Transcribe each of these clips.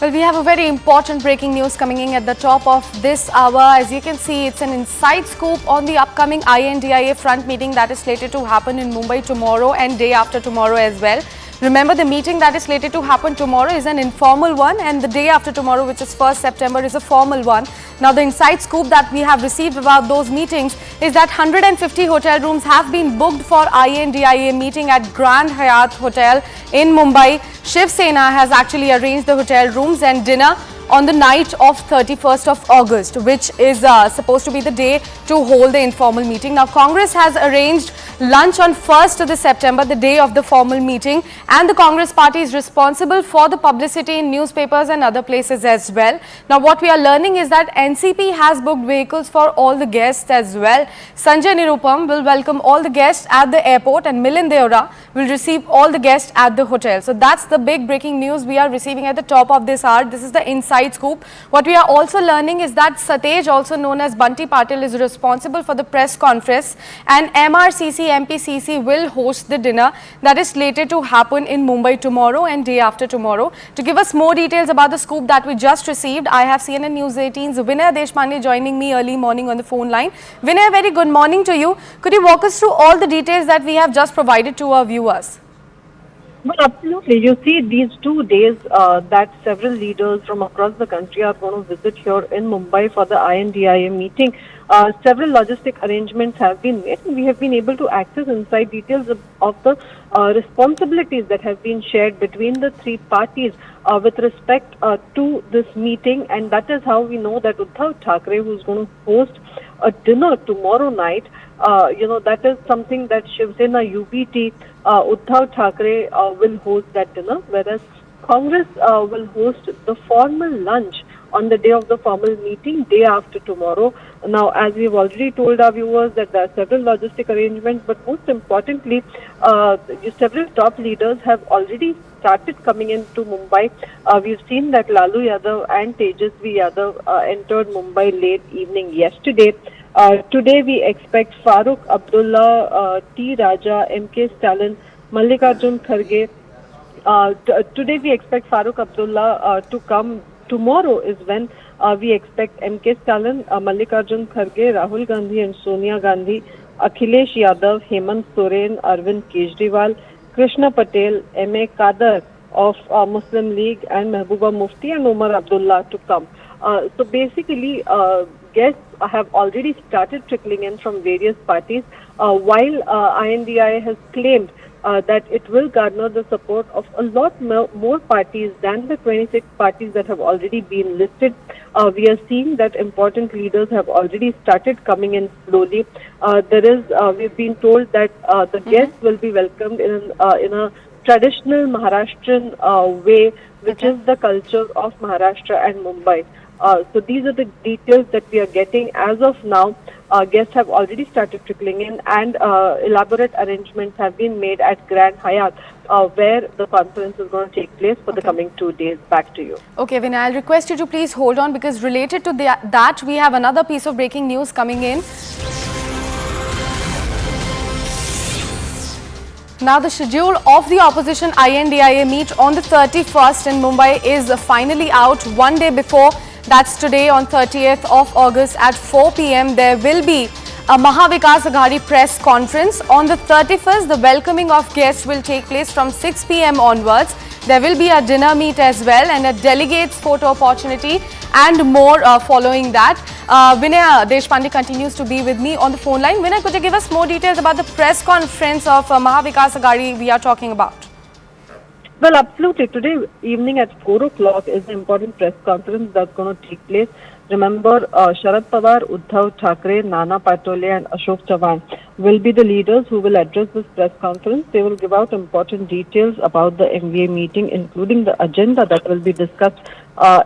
Well, we have a very important breaking news coming in at the top of this hour. As you can see, it's an inside scoop on the upcoming INDIA front meeting that is slated to happen in Mumbai tomorrow and day after tomorrow as well. Remember, the meeting that is slated to happen tomorrow is an informal one, and the day after tomorrow, which is 1st September, is a formal one. Now, the inside scoop that we have received about those meetings is that 150 hotel rooms have been booked for INDIA meeting at Grand Hyatt Hotel in Mumbai. Shiv Sena has actually arranged the hotel rooms and dinner on the night of 31st of August, which is supposed to be the day to hold the informal meeting. Now, Congress has arranged lunch on 1st of the September, the day of the formal meeting, and the Congress party is responsible for the publicity in newspapers and other places as well. Now, what we are learning is that NCP has booked vehicles for all the guests as well. Sanjay Nirupam will welcome all the guests at the airport, and Milind Deora will receive all the guests at the hotel. So that's the big breaking news we are receiving at the top of this hour. This is the inside scoop. What we are also learning is that Satej, also known as Bunty Patil, is responsible for the press conference, and MRCC MPCC will host the dinner that is slated to happen in Mumbai tomorrow and day after tomorrow. To give us more details about the scoop that we just received, I have CNN News 18's Vinay Deshpande joining me early morning on the phone line. Vinay, very good morning to you. Could you walk us through all the details that we have just provided to our viewers? Well, absolutely. You see, these 2 days that several leaders from across the country are going to visit here in Mumbai for the INDIA meeting. Several logistic arrangements have been made. We have been able to access inside details of the responsibilities that have been shared between the three parties with respect to this meeting, and that is how we know that Uddhav Thackeray, who is going to host a dinner tomorrow night, that is something that Shiv Sena UBT, Uddhav Thackeray will host that dinner, whereas Congress will host the formal lunch on the day of the formal meeting, day after tomorrow. Now, as we've already told our viewers that there are several logistic arrangements, but most importantly, several top leaders have already started coming into Mumbai. We've seen that Lalu Yadav and Tejasvi Yadav entered Mumbai late evening yesterday. Today we expect Farooq Abdullah, T. Raja, M.K. Stalin, Mallikarjun Kharge. Today we expect Farooq Abdullah to come. Tomorrow is when we expect M.K. Stalin, Mallikarjun Kharge, Rahul Gandhi and Sonia Gandhi, Akhilesh Yadav, Hemant Soren, Arvind Kejriwal, Krishna Patel, M.A. Kadar of Muslim League and Mehbooba Mufti and Omar Abdullah to come. So basically, guests have already started trickling in from various parties, while INDI has claimed that it will garner the support of a lot more parties than the 26 parties that have already been listed. We are seeing that important leaders have already started coming in slowly. We've been told that the guests will be welcomed in a traditional Maharashtrian way, which is the culture of Maharashtra and Mumbai. So these are the details that we are getting as of now. Guests have already started trickling in, and elaborate arrangements have been made at Grand Hyatt, where the conference is going to take place for the coming 2 days. Back to you. Okay, Vinay, I'll request you to please hold on, because related to that, we have another piece of breaking news coming in. Now, the schedule of the opposition INDIA meet on the 31st in Mumbai is finally out. 1 day before, that's today on 30th of August at 4 p.m. There will be a Mahavikas Aghadi press conference. On the 31st, the welcoming of guests will take place from 6 p.m. onwards. There will be a dinner meet as well and a delegates photo opportunity and more following that. Vinay Deshpande continues to be with me on the phone line. Vinay, could you give us more details about the press conference of Mahavikas Aghadi we are talking about? Well, absolutely. Today evening at 4 o'clock is an important press conference that's going to take place. Remember, Sharad Pawar, Uddhav Thackeray, Nana Patole and Ashok Chavan will be the leaders who will address this press conference. They will give out important details about the MVA meeting, including the agenda that will be discussed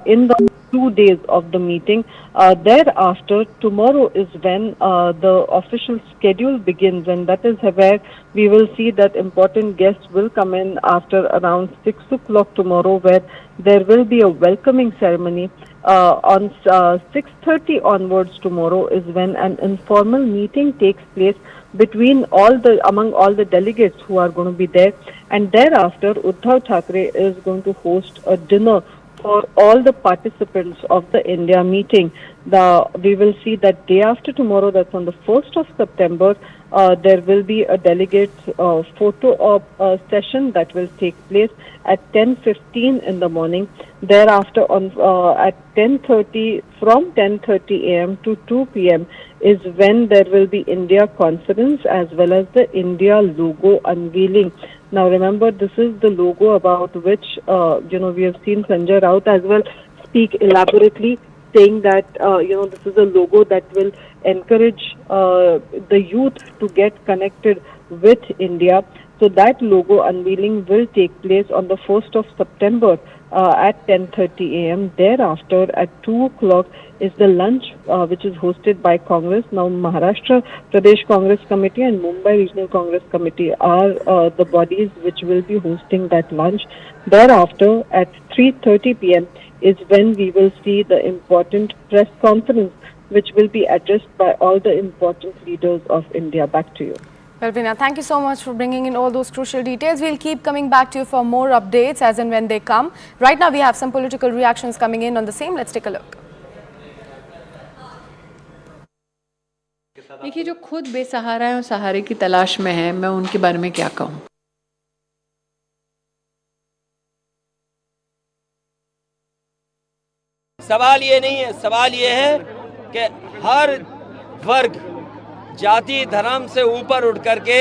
in the 2 days of the meeting. Thereafter, tomorrow is when the official schedule begins, and that is where we will see that important guests will come in after around 6 o'clock tomorrow, where there will be a welcoming ceremony. On 6:30 onwards tomorrow is when an informal meeting takes place between among all the delegates who are going to be there, and thereafter Uddhav Thackeray is going to host a dinner for all the participants of the India meeting. We will see that day after tomorrow, that's on the 1st of September, there will be a delegate photo op session that will take place at 10:15 in the morning. Thereafter, at 10:30, from 10:30 a.m. to 2 p.m. is when there will be India conference as well as the India logo unveiling. Now, remember, this is the logo about which we have seen Sanjay Raut as well speak elaborately, saying that this is a logo that will encourage the youth to get connected with India. So that logo unveiling will take place on the 1st of September at 10:30 a.m. Thereafter, at 2 o'clock is the lunch which is hosted by Congress. Now, Maharashtra Pradesh Congress Committee and Mumbai Regional Congress Committee are the bodies which will be hosting that lunch. Thereafter, at 3:30 p.m. is when we will see the important press conference which will be addressed by all the important leaders of India. Back to you. Well, Veena, thank you so much for bringing in all those crucial details. We'll keep coming back to you for more updates as and when they come. Right now, we have some political reactions coming in on the same. Let's take a look. देखिए, जो खुद बेसहारा है और सहारे की तलाश में है, मैं उनके बारे में क्या कहूँ। सवाल ये नहीं है, सवाल ये है कि हर वर्ग जाति धर्म से ऊपर उठ करके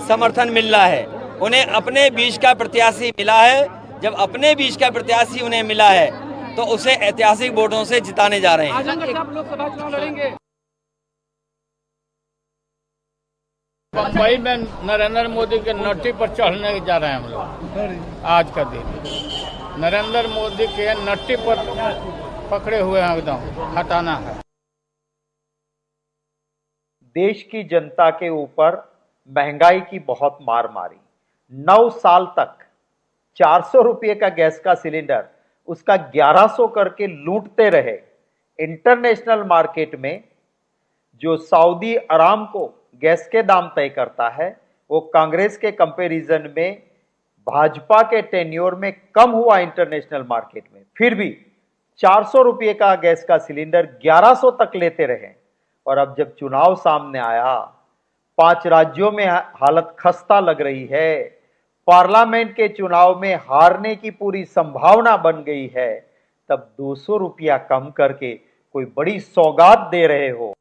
समर्थन मिल रहा है। उन्हें अपने बीच का प्रत्याशी मिला है। जब अपने बीच का प्रत्याशी उन्हें मिला है तो उसे ऐतिहासिक वोटों से जिताने जा रहे हैं। लोकसभा चुनाव लड़ेंगे। मुंबई में नरेंद्र मोदी के नट्टी पर चढ़ने जा रहे हैं हम लोग। आज का दिन नरेंद्र मोदी के नट्टी पर पकड़े हुए हैं, एकदम हटाना है। देश की जनता के ऊपर महंगाई की बहुत मार मारी। 9 साल तक 400 रुपये का गैस का सिलेंडर उसका 1100 करके लूटते रहे। इंटरनेशनल मार्केट में जो सऊदी अरामको गैस के दाम तय करता है वो कांग्रेस के कंपैरिजन में भाजपा के टेन्योर में कम हुआ इंटरनेशनल मार्केट में। फिर भी 400 रुपये का गैस का सिलेंडर 1100 तक लेते रहे। और अब जब चुनाव सामने आया, 5 राज्यों में हालत खस्ता लग रही है, पार्लियामेंट के चुनाव में हारने की पूरी संभावना बन गई है, तब 200 रुपया कम करके कोई बड़ी सौगात दे रहे हो।